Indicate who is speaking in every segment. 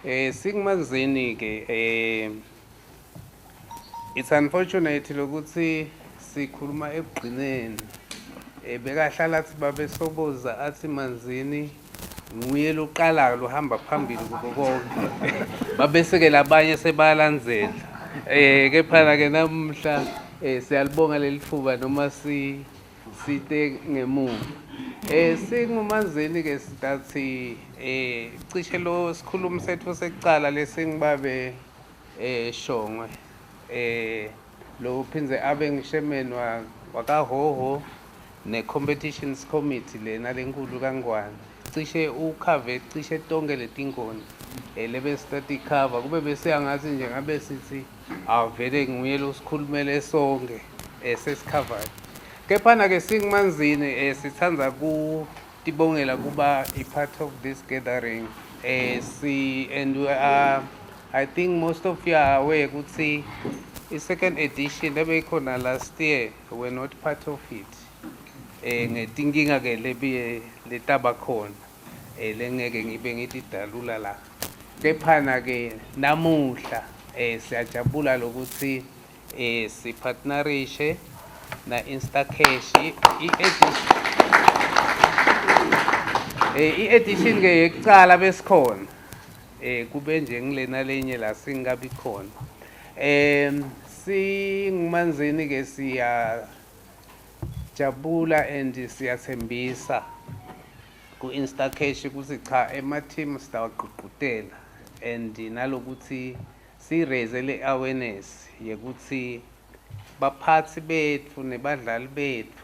Speaker 1: Singumazini ke it's unfortunate lokuthi sikhuluma ekugcineni bekahlala athi babesoboza athi Manzini nguye loqala lohamba phambili kubo konke babeseke labanye sebalandzela kepha ke namhla siyalibonga leli thuba noma site ngemuva singuManzini ke sithi cishe lo sikhulumi sethu sekucala lesingibabe Shongwe lo phindze abe ngishemen wakaHoho ne-competitions committee lena lenkulu kaNgwane cishe ukhave cishe tonke letingoni lebesitati cover kube besiyangathi nje ngabe sithi avele nguye lo sikhulumele sonke sesicovered kepha ke singuManzini sithanda kutibongela kuba part of this gathering and I think most of you are aware ukuthi i-second edition lebeyikhona last year were not part of it ngetinkinga ke lebiye letaba khona lengeke ngibe ngithi dalula la kepha ke namuhla siyajabula lokuthi sipartnerishe na Instacash i-edition ke yekucala besikhona kube nje ngilena lenye la singabi khona singuManzini ke siyajabula and siyathembisa ku-Instacash ukuthi cha ema-team sitawagqugqutela and nalokuthi si-raise le awareness yekuthi baphathi bethu nebadlali bethu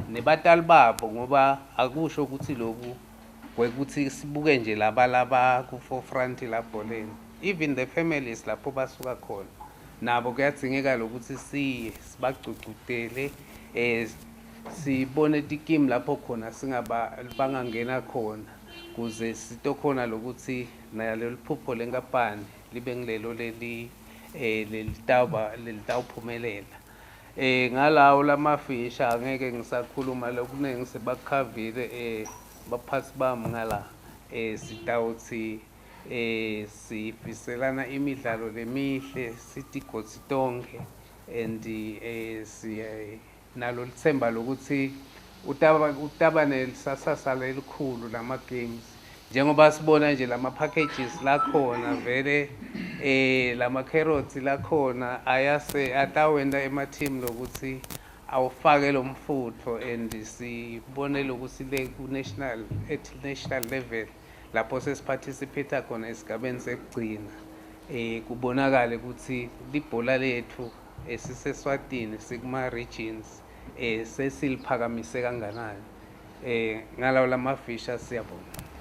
Speaker 1: nebatali babo ngoba akusho ukuthi lokhu kwekuthi sibuke nje laba ku-forefront lapho leni even the families lapho basuka khona nabo kuyadzingeka lokuthi sibagcugcutele sibone tikimu lapho khona bangangena khona kuze sitokhona lokuthi nalelo phupho lenkapani libe ngilelo lelitawuphumelela ngalawo lamafisha angeke ngisakhuluma lokuningi sebakhavile baphathi bami ngala sitawuthi sifiselana imidlalo lemihle sitigotsi tonke and nalo lithemba lokuthi utaba nelisasasa lelikhulu lama games njengoba sibona nje lama packages lakhona vele lama carrots lakhona atawenda ema-team lokuthi awufake lo mfutho and sibone lokuthi national level lapho sesiparticipate khona esigabeni sekugcina kubonakale ukuthi libhola lethu esiseSwatini sikuma-regions sesiliphakamise kanganani ngalawo lamafisha siyabonga.